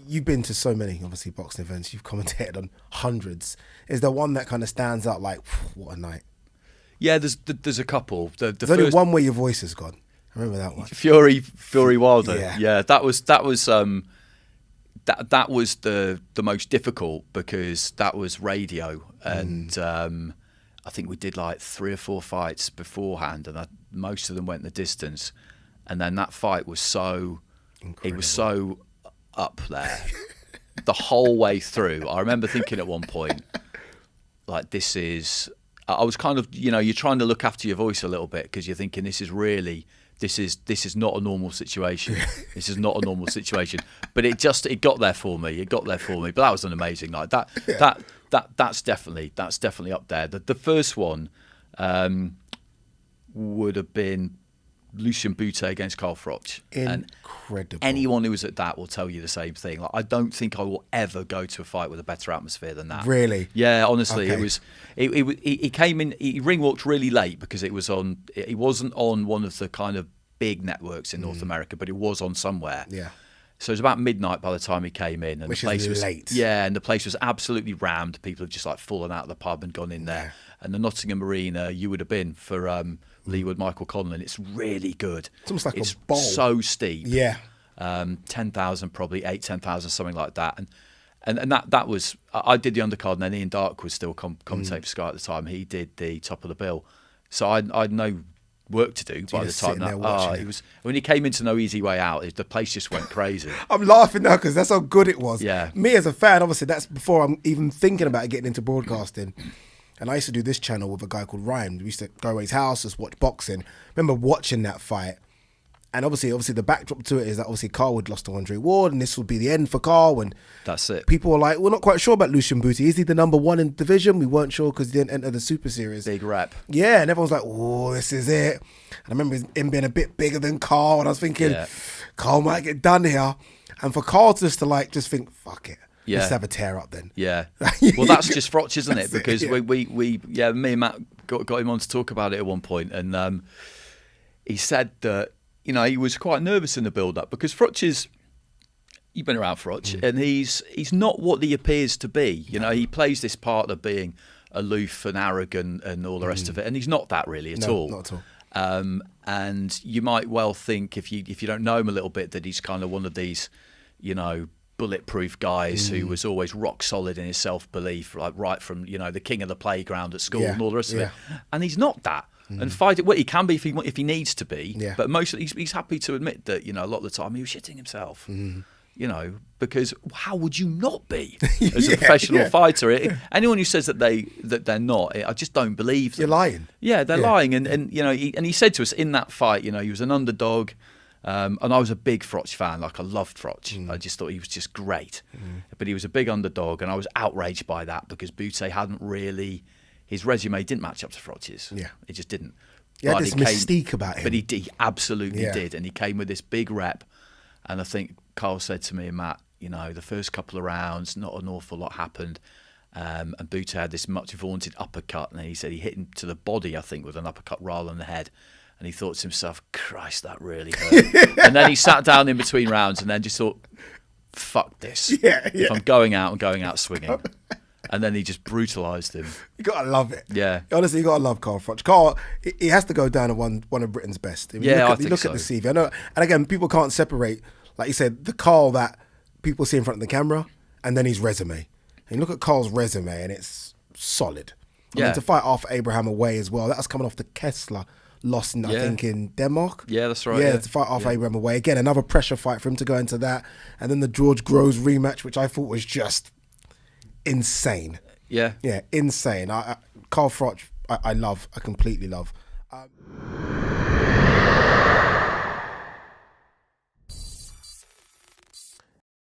You've been to so many, obviously, boxing events. You've commentated on hundreds. Is there one that kind of stands out like, what a night? Yeah, there's a couple. There's only one where your voice has gone. I remember that one. Fury Wilder. Yeah. That was the most difficult because that was radio, and I think we did like 3 or 4 fights beforehand, and most of them went the distance. And then that fight was so Incredible. It was so up there the whole way through. I remember thinking at one point, like, this is. I was kind of, you're trying to look after your voice a little bit because you're thinking this is not a normal situation. This is not a normal situation. But it got there for me. But that was an amazing night. That's definitely up there. The first one would have been Lucian Bute against Carl Froch. Incredible. And anyone who was at that will tell you the same thing. Like, I don't think I will ever go to a fight with a better atmosphere than that. Really? Yeah, honestly, Okay. it was. He came in. He ring walked really late because it was on. He wasn't on one of the kind of big networks in North America, but it was on somewhere. Yeah. So it was about midnight by the time he came in, and Which the place is was late. Yeah, and the place was absolutely rammed. People had just like fallen out of the pub and gone in there. And the Nottingham Arena, you would have been for Leeward Michael Conlon. It's really good. It's almost like it's a bowl. so steep. Yeah. 10,000 probably 10,000, something like that. And that was, I did the undercard, and then Ian Darke was still commentating for Sky at the time. He did the top of the bill, so I'd no work to do by the time that. It was when he came into No Easy Way Out. The place just went crazy. I'm laughing now because that's how good it was. Yeah. Me as a fan, obviously, that's before I'm even thinking about getting into broadcasting. And I used to do this channel with a guy called Ryan. We used to go to his house, just watch boxing. Remember watching that fight. And obviously the backdrop to it is that obviously Carl had lost to Andre Ward, and this would be the end for Carl. And that's it. People were like, we're not quite sure about Lucian Bute. Is he the number one in the division? We weren't sure because he didn't enter the Super Series. Big rep. Yeah, and everyone was like, oh, this is it. And I remember him being a bit bigger than Carl, and I was thinking, Carl might get done here. And for Carl just to think, fuck it. Yeah. Let's have a tear up then. Yeah. Well, that's just Froch, isn't it? Because yeah. me and Matt got him on to talk about it at one point, and he said that he was quite nervous in the build-up because Froch is. You've been around Froch, and he's not what he appears to be. He plays this part of being aloof and arrogant and all the rest of it, and he's not that really at all. Not at all. And you might well think if you don't know him a little bit that he's kind of one of these, bulletproof guys who was always rock solid in his self-belief, like right from the king of the playground at school and all the rest of it. And he's not that. And fight it. Well, he can be if he needs to be. Yeah. But mostly he's happy to admit that a lot of the time he was shitting himself. Because how would you not be as a professional fighter? Anyone who says that they're not, I just don't believe them. You're lying. Yeah, they're lying. And he said to us in that fight, he was an underdog. And I was a big Froch fan. Like, I loved Froch. I just thought he was just great. But he was a big underdog, and I was outraged by that because Bute hadn't really. His resume didn't match up to Froch's. Yeah, it just didn't. He had this mystique about him. But he absolutely did, and he came with this big rep. And I think Carl said to me and Matt, the first couple of rounds, not an awful lot happened. And Bute had this much vaunted uppercut, and he said he hit him to the body, I think, with an uppercut rather than the head. And he thought to himself, Christ, that really hurt. And then he sat down in between rounds and then just thought, fuck this. If I'm going out, I'm going out swinging. And then he just brutalised him. You got to love it. Yeah. Honestly, you got to love Carl Froch. Carl, he has to go down as one of Britain's best. I think so. Look at the CV. I know, and again, people can't separate, like you said, the Carl that people see in front of the camera and then his resume. And you look at Carl's resume and it's solid. I mean, to fight Arthur Abraham away as well, that was coming off the Kessler loss, I think, in Denmark. Yeah, that's right. Yeah, to fight Arthur Abraham away. Again, another pressure fight for him to go into that. And then the George Groves rematch, which I thought was just insane. Yeah. Yeah, insane. Carl Froch, I completely love.